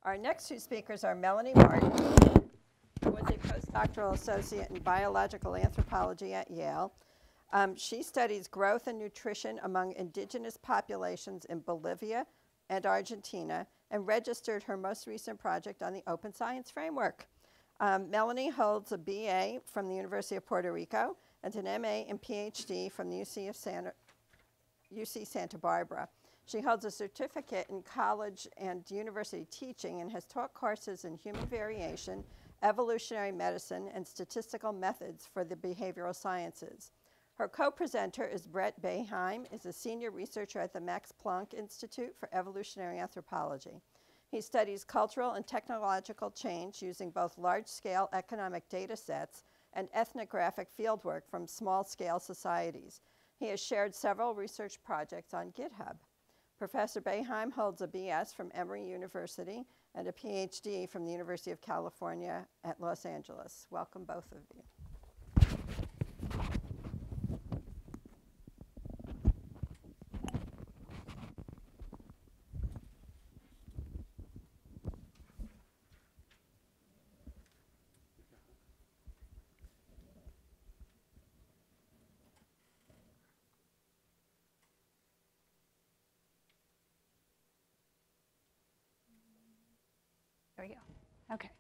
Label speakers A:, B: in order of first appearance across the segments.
A: Our next two speakers are Melanie Martin, who was a postdoctoral associate in biological anthropology at Yale. She studies growth and nutrition among indigenous populations in Bolivia and Argentina, and registered her most recent project on the Open Science Framework. Melanie holds a BA from the University of Puerto Rico and an MA and PhD from the UC Santa Barbara. She holds a certificate in college and university teaching and has taught courses in human variation, evolutionary medicine, and statistical methods for the behavioral sciences. Her co-presenter is Bret Beheim, is a senior researcher at the Max Planck Institute for Evolutionary Anthropology. He studies cultural and technological change using both large-scale economic data sets and ethnographic fieldwork from small-scale societies. He has shared several research projects on GitHub. Professor Beheim holds a BS from Emory University and a PhD from the University of California at Los Angeles. Welcome, both of you.
B: There we go. Okay.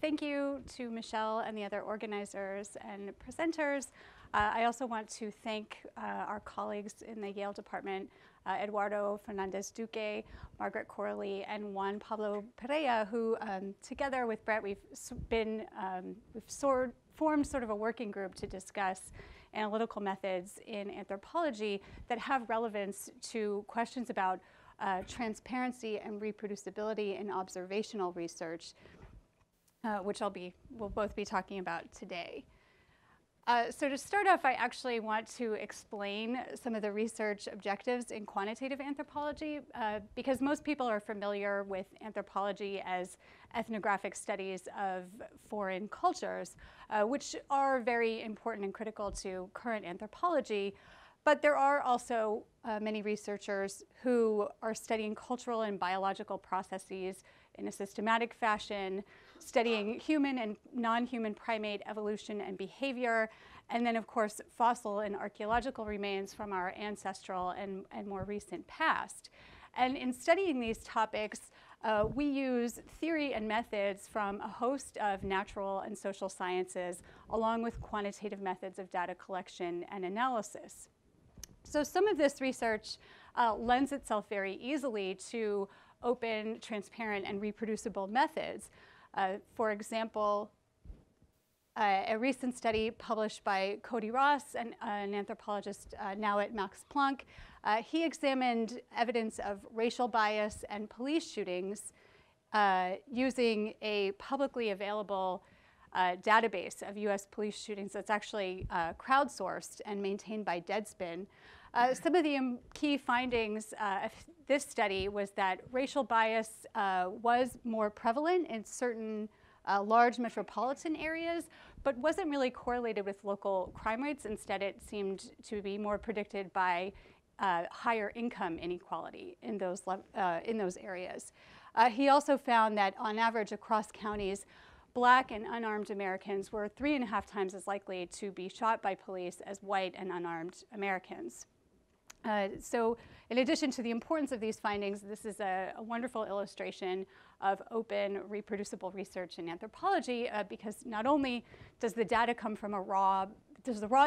B: Thank you to Michelle and the other organizers and presenters. I also want to thank our colleagues in the Yale department, Eduardo Fernandez-Duque, Margaret Corley, and Juan Pablo Pereira, who together with Bret, we've formed sort of a working group to discuss analytical methods in anthropology that have relevance to questions about transparency and reproducibility in observational research, which we'll both be talking about today. So to start off, I actually want to explain some of the research objectives in quantitative anthropology, because most people are familiar with anthropology as ethnographic studies of foreign cultures, which are very important and critical to current anthropology. But there are also many researchers who are studying cultural and biological processes in a systematic fashion, studying human and non-human primate evolution and behavior, and then, of course, fossil and archaeological remains from our ancestral and more recent past. And in studying these topics, we use theory and methods from a host of natural and social sciences, along with quantitative methods of data collection and analysis. So some of this research lends itself very easily to open, transparent, and reproducible methods. For example, a recent study published by Cody Ross, an anthropologist now at Max Planck, he examined evidence of racial bias and police shootings using a publicly available database of US police shootings that's actually crowdsourced and maintained by Deadspin. Some of the key findings of this study was that racial bias was more prevalent in certain large metropolitan areas, but wasn't really correlated with local crime rates. Instead, it seemed to be more predicted by higher income inequality in those areas. He also found that on average across counties, Black and unarmed Americans were 3.5 times as likely to be shot by police as white and unarmed Americans. So in addition to the importance of these findings, this is a wonderful illustration of open, reproducible research in anthropology, because not only does the data come from the raw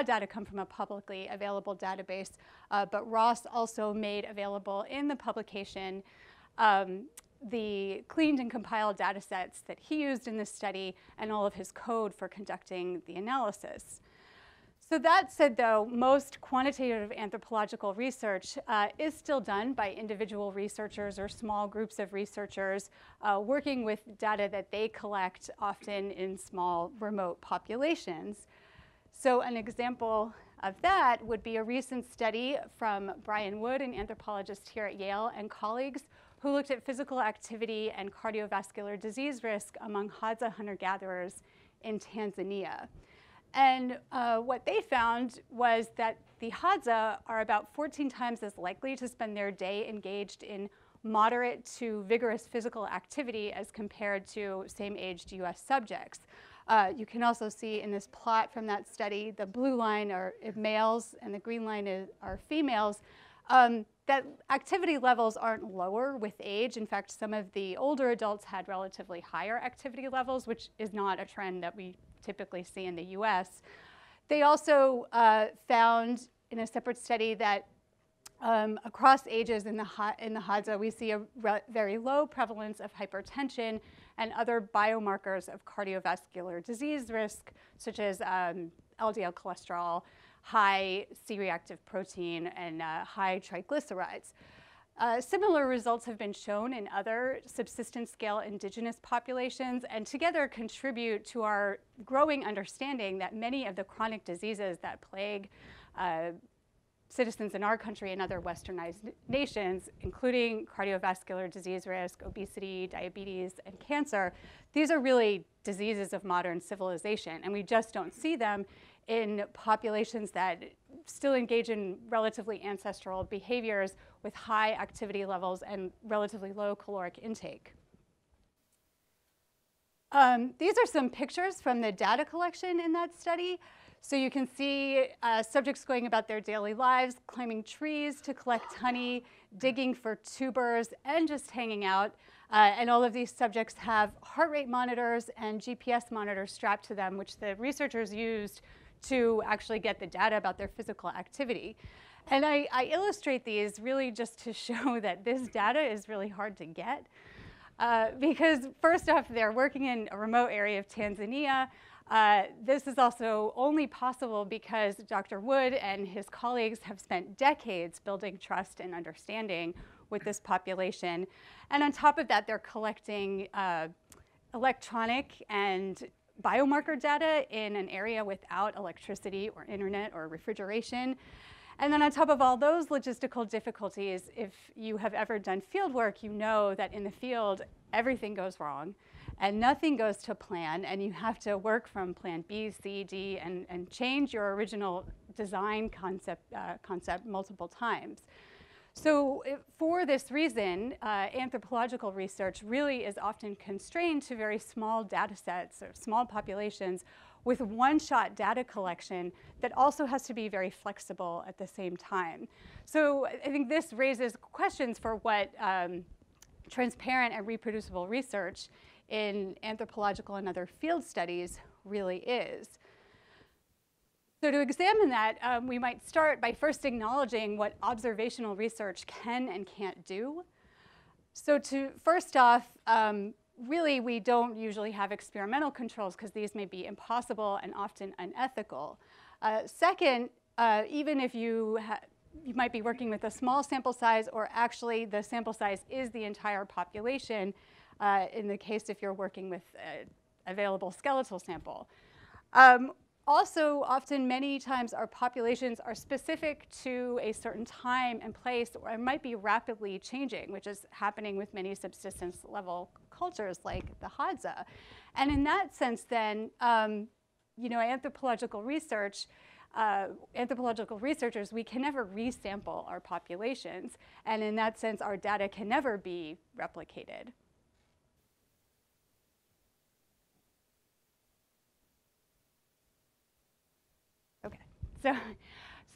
B: data come from a publicly available database, but Ross also made available in the publication the cleaned and compiled data sets that he used in this study and all of his code for conducting the analysis. So that said, though, most quantitative anthropological research is still done by individual researchers or small groups of researchers working with data that they collect, often in small, remote populations. So an example of that would be a recent study from Brian Wood, an anthropologist here at Yale, and colleagues, who looked at physical activity and cardiovascular disease risk among Hadza hunter-gatherers in Tanzania. And what they found was that the Hadza are about 14 times as likely to spend their day engaged in moderate to vigorous physical activity as compared to same-aged US subjects. You can also see in this plot from that study, the blue line are males and the green line are females, that activity levels aren't lower with age. In fact, some of the older adults had relatively higher activity levels, which is not a trend that we typically see in the US. They also found in a separate study that across ages in the Hadza, we see a very low prevalence of hypertension and other biomarkers of cardiovascular disease risk, such as LDL cholesterol, high C-reactive protein, and high triglycerides. Similar results have been shown in other subsistence scale indigenous populations, and together contribute to our growing understanding that many of the chronic diseases that plague citizens in our country and other westernized nations, including cardiovascular disease risk, obesity, diabetes, and cancer, these are really diseases of modern civilization, and we just don't see them in populations that still engage in relatively ancestral behaviors with high activity levels and relatively low caloric intake. These are some pictures from the data collection in that study. So you can see subjects going about their daily lives, climbing trees to collect honey, digging for tubers, and just hanging out. And all of these subjects have heart rate monitors and GPS monitors strapped to them, which the researchers used to actually get the data about their physical activity. And I illustrate these really just to show that this data is really hard to get. Because first off, they're working in a remote area of Tanzania. This is also only possible because Dr. Wood and his colleagues have spent decades building trust and understanding with this population. And on top of that, they're collecting electronic and biomarker data in an area without electricity or internet or refrigeration. And then on top of all those logistical difficulties, if you have ever done field work, you know that in the field, everything goes wrong and nothing goes to plan, and you have to work from plan B, C, D, and change your original design concept multiple times. So for this reason, anthropological research really is often constrained to very small data sets or small populations with one-shot data collection that also has to be very flexible at the same time. So I think this raises questions for what transparent and reproducible research in anthropological and other field studies really is. So to examine that, we might start by first acknowledging what observational research can and can't do. So first off, really we don't usually have experimental controls because these may be impossible and often unethical. Second, even if you might be working with a small sample size, or actually the sample size is the entire population, in the case if you're working with available skeletal sample. Also, often, many times, our populations are specific to a certain time and place, or might be rapidly changing, which is happening with many subsistence level cultures like the Hadza. And in that sense, then, anthropological researchers, we can never resample our populations. And in that sense, our data can never be replicated. So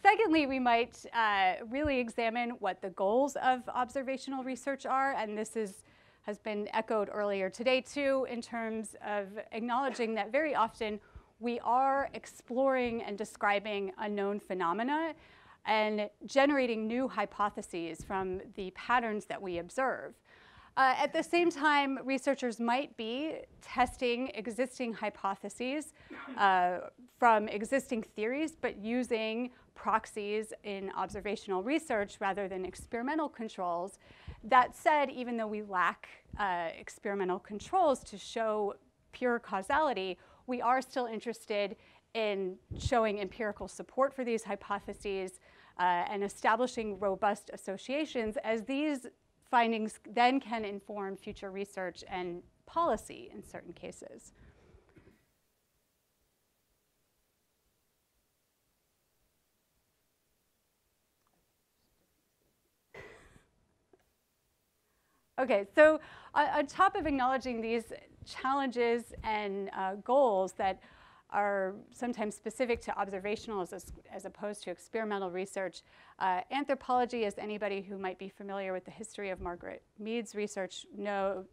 B: secondly, we might really examine what the goals of observational research are, and this has been echoed earlier today too, in terms of acknowledging that very often we are exploring and describing unknown phenomena and generating new hypotheses from the patterns that we observe. At the same time, researchers might be testing existing hypotheses from existing theories, but using proxies in observational research rather than experimental controls. That said, even though we lack experimental controls to show pure causality, we are still interested in showing empirical support for these hypotheses and establishing robust associations, as these findings then can inform future research and policy in certain cases. Okay, so on top of acknowledging these challenges and goals that are sometimes specific to observational as opposed to experimental research, anthropology, as anybody who might be familiar with the history of Margaret Mead's research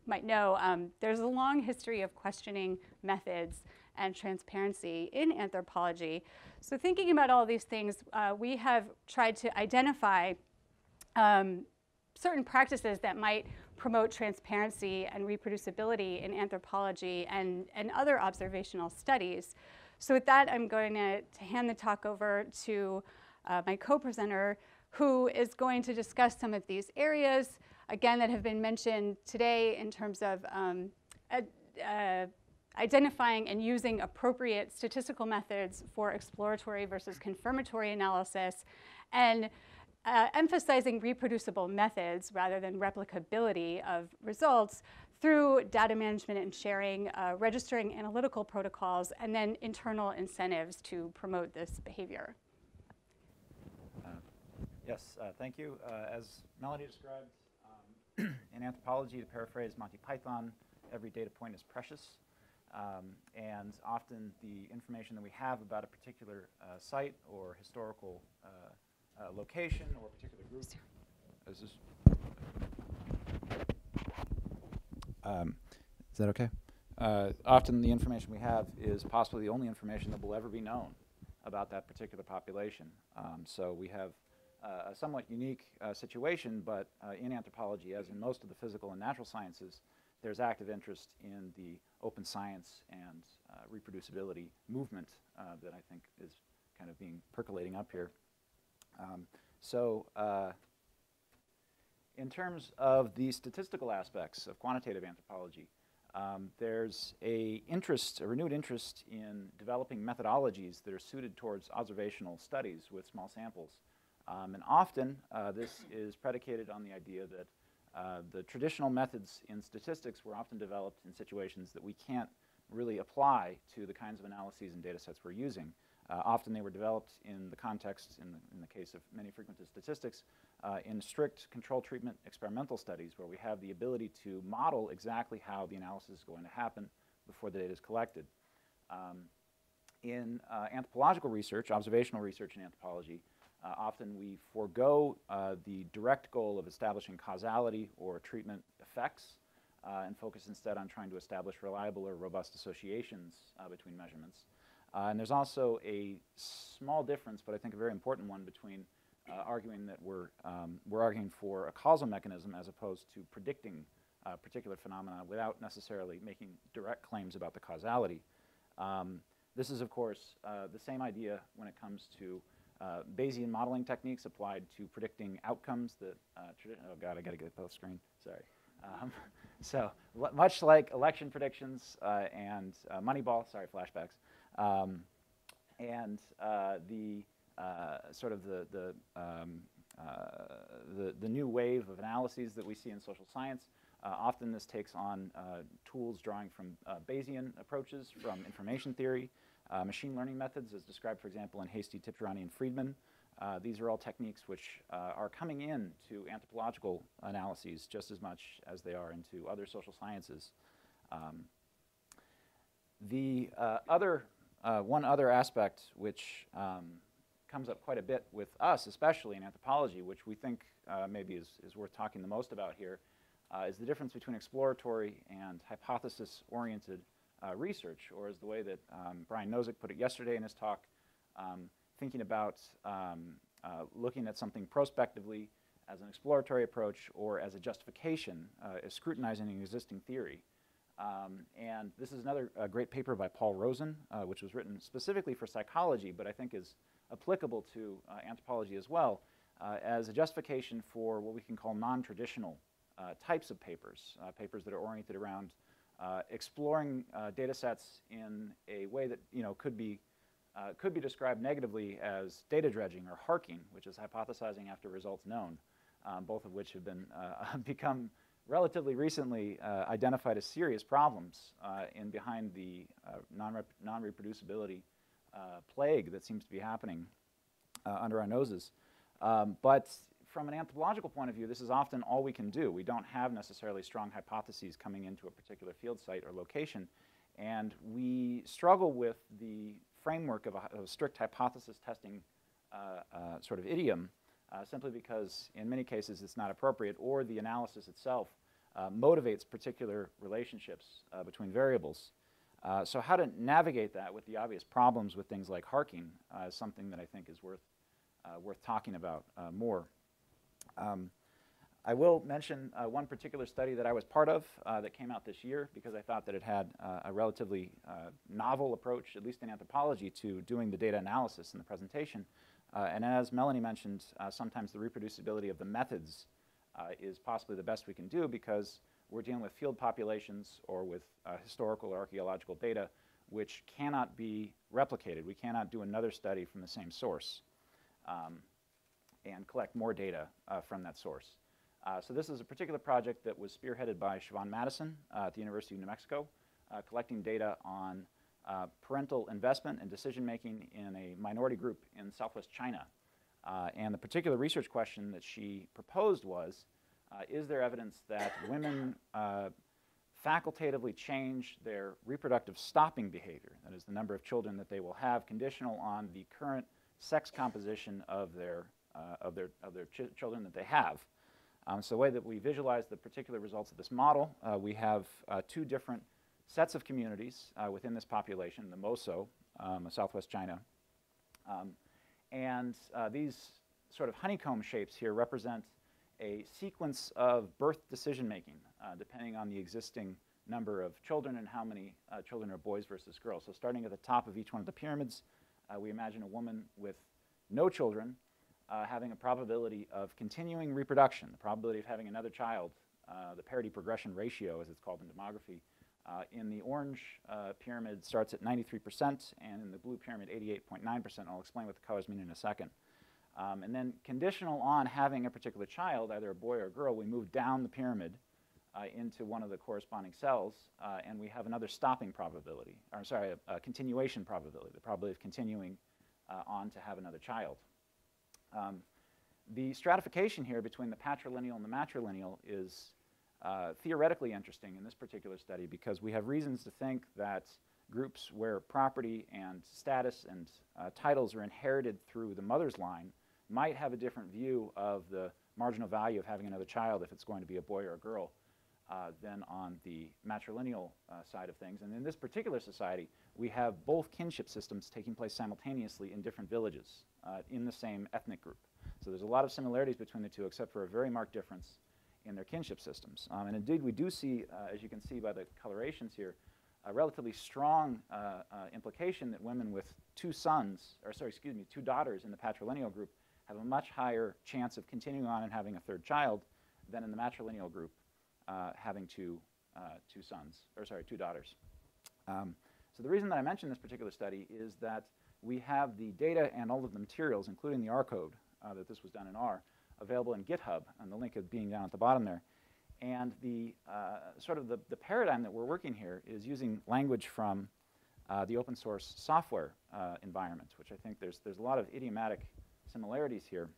B: might know, there's a long history of questioning methods and transparency in anthropology. So thinking about all these things, we have tried to identify certain practices that might promote transparency and reproducibility in anthropology and other observational studies. So with that, I'm going to hand the talk over to my co-presenter, who is going to discuss some of these areas, again, that have been mentioned today in terms of identifying and using appropriate statistical methods for exploratory versus confirmatory analysis, and emphasizing reproducible methods rather than replicability of results through data management and sharing, registering analytical protocols, and then internal incentives to promote this behavior.
C: Yes, thank you. As Melanie described, in anthropology, to paraphrase Monty Python, every data point is precious. And often the information that we have about a particular site or historical location or a particular group. Is that okay? Often the information we have is possibly the only information that will ever be known about that particular population. So we have a somewhat unique situation, but in anthropology, as in most of the physical and natural sciences, there's active interest in the open science and reproducibility movement that I think is kind of being percolating up here. In terms of the statistical aspects of quantitative anthropology, there's a renewed interest in developing methodologies that are suited towards observational studies with small samples. And often this is predicated on the idea that the traditional methods in statistics were often developed in situations that we can't really apply to the kinds of analyses and data sets we're using. Often they were developed in the context, in the case of many frequentist statistics, in strict control treatment experimental studies where we have the ability to model exactly how the analysis is going to happen before the data is collected. In anthropological research, observational research in anthropology, often we forego the direct goal of establishing causality or treatment effects and focus instead on trying to establish reliable or robust associations between measurements. And there's also a small difference, but I think a very important one, between arguing that we're arguing for a causal mechanism as opposed to predicting particular phenomena without necessarily making direct claims about the causality. This is, of course, the same idea when it comes to Bayesian modeling techniques applied to predicting outcomes that, oh God, I got to get both screen, sorry. So much like election predictions and Moneyball, sorry, flashbacks, and the sort of the new wave of analyses that we see in social science. Often this takes on tools drawing from Bayesian approaches, from information theory, machine learning methods, as described, for example, in Hastie, Tiptrani, and Friedman. These are all techniques which are coming into anthropological analyses just as much as they are into other social sciences. One other aspect which comes up quite a bit with us, especially in anthropology, which we think maybe is worth talking the most about here, is the difference between exploratory and hypothesis-oriented research, or as the way that Brian Nozick put it yesterday in his talk, thinking about looking at something prospectively as an exploratory approach or as a justification, as scrutinizing an existing theory. And this is another great paper by Paul Rosen, which was written specifically for psychology, but I think is applicable to anthropology as well, as a justification for what we can call non-traditional types of papers, papers that are oriented around exploring data sets in a way that could be described negatively as data dredging or harking, which is hypothesizing after results known, both of which have been become relatively recently identified as serious problems behind the non-reproducibility plague that seems to be happening under our noses. But from an anthropological point of view, this is often all we can do. We don't have necessarily strong hypotheses coming into a particular field site or location, and we struggle with the framework of a strict hypothesis testing sort of idiom, simply because in many cases it's not appropriate, or the analysis itself motivates particular relationships between variables. So how to navigate that with the obvious problems with things like harking is something that I think is worth talking about more. I will mention one particular study that I was part of that came out this year, because I thought that it had a relatively novel approach, at least in anthropology, to doing the data analysis in the presentation. And as Melanie mentioned, sometimes the reproducibility of the methods is possibly the best we can do, because we're dealing with field populations or with historical or archaeological data which cannot be replicated. We cannot do another study from the same source and collect more data from that source. So this is a particular project that was spearheaded by Siobhan Madison at the University of New Mexico, collecting data on parental investment and decision-making in a minority group in southwest China. And the particular research question that she proposed was, is there evidence that women facultatively change their reproductive stopping behavior, that is the number of children that they will have, conditional on the current sex composition of their children that they have? So the way that we visualize the particular results of this model, we have two different sets of communities within this population, the Moso, southwest China. And these sort of honeycomb shapes here represent a sequence of birth decision-making, depending on the existing number of children and how many children are boys versus girls. So starting at the top of each one of the pyramids, we imagine a woman with no children having a probability of continuing reproduction, the probability of having another child, the parity progression ratio, as it's called in demography. In the orange pyramid starts at 93%, and in the blue pyramid 88.9%. I'll explain what the colors mean in a second. And then conditional on having a particular child, either a boy or a girl, we move down the pyramid into one of the corresponding cells, and we have another stopping probability, or sorry, a continuation probability, the probability of continuing on to have another child. The stratification here between the patrilineal and the matrilineal is theoretically interesting in this particular study, because we have reasons to think that groups where property and status and titles are inherited through the mother's line might have a different view of the marginal value of having another child, if it's going to be a boy or a girl, than on the matrilineal side of things. And in this particular society, we have both kinship systems taking place simultaneously in different villages in the same ethnic group. So there's a lot of similarities between the two, except for a very marked difference in their kinship systems. And indeed, we do see, as you can see by the colorations here, a relatively strong implication that women with two daughters in the patrilineal group have a much higher chance of continuing on and having a third child than in the matrilineal group having two daughters. So the reason that I mention this particular study is that we have the data and all of the materials, including the R code that this was done in R, available in GitHub, and the link is being down at the bottom there. And the sort of the paradigm that we're working here is using language from the open source software environment, which I think there's a lot of idiomatic similarities here.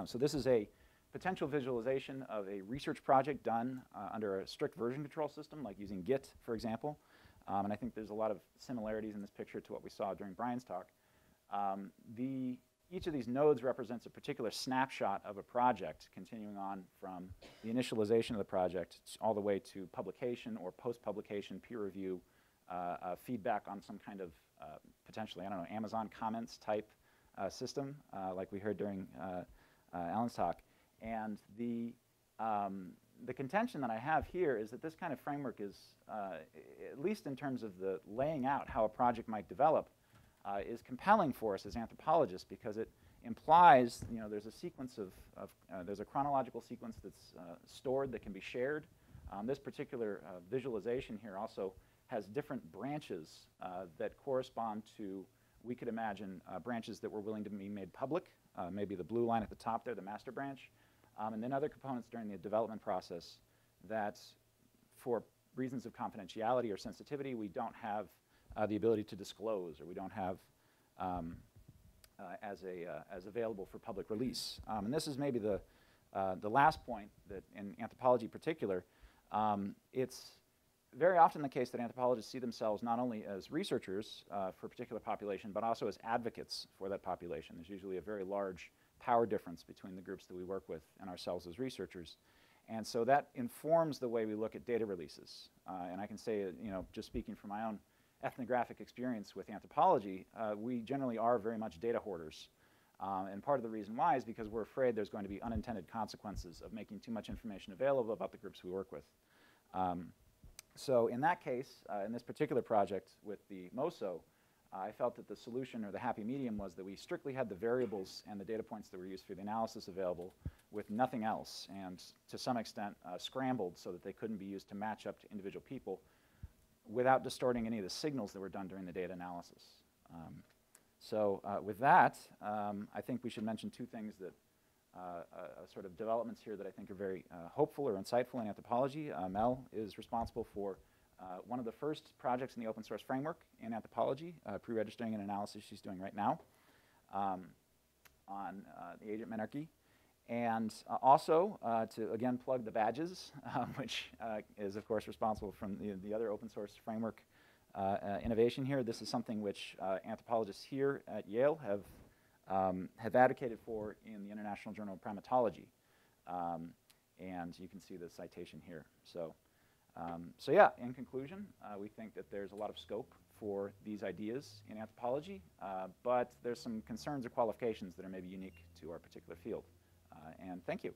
C: So this is a potential visualization of a research project done under a strict version control system, like using Git, for example. And I think there's a lot of similarities in this picture to what we saw during Brian's talk. Each of these nodes represents a particular snapshot of a project, continuing on from the initialization of the project all the way to publication or post-publication peer review, feedback on some kind of potentially, I don't know, Amazon comments type system, like we heard during Alan's talk. And the contention that I have here is that this kind of framework is, at least in terms of the laying out how a project might develop, is compelling for us as anthropologists, because it implies, there's a sequence there's a chronological sequence that's stored that can be shared. This particular visualization here also has different branches that correspond to, we could imagine, branches that were willing to be made public, maybe the blue line at the top there, the master branch, and then other components during the development process that, for reasons of confidentiality or sensitivity, we don't have the ability to disclose, or we don't have as available for public release. And this is maybe the last point, that in anthropology in particular, it's very often the case that anthropologists see themselves not only as researchers for a particular population, but also as advocates for that population. There's usually a very large power difference between the groups that we work with and ourselves as researchers. And so that informs the way we look at data releases. And I can say, just speaking from my own ethnographic experience with anthropology, we generally are very much data hoarders. And part of the reason why is because we're afraid there's going to be unintended consequences of making too much information available about the groups we work with. So in that case, in this particular project with the MOSO, I felt that the solution, or the happy medium, was that we strictly had the variables and the data points that were used for the analysis available with nothing else, and to some extent scrambled so that they couldn't be used to match up to individual people without distorting any of the signals that were done during the data analysis. With that, I think we should mention two things that sort of developments here that I think are very hopeful or insightful in anthropology. Mel is responsible for one of the first projects in the open source framework in anthropology, pre-registering an analysis she's doing right now on the agent menarche. And also, to again plug the badges, which is of course responsible from the other open source framework innovation here. This is something which anthropologists here at Yale have advocated for in the International Journal of Primatology. And you can see the citation here. So yeah, in conclusion, we think that there's a lot of scope for these ideas in anthropology, but there's some concerns or qualifications that are maybe unique to our particular field. And thank you.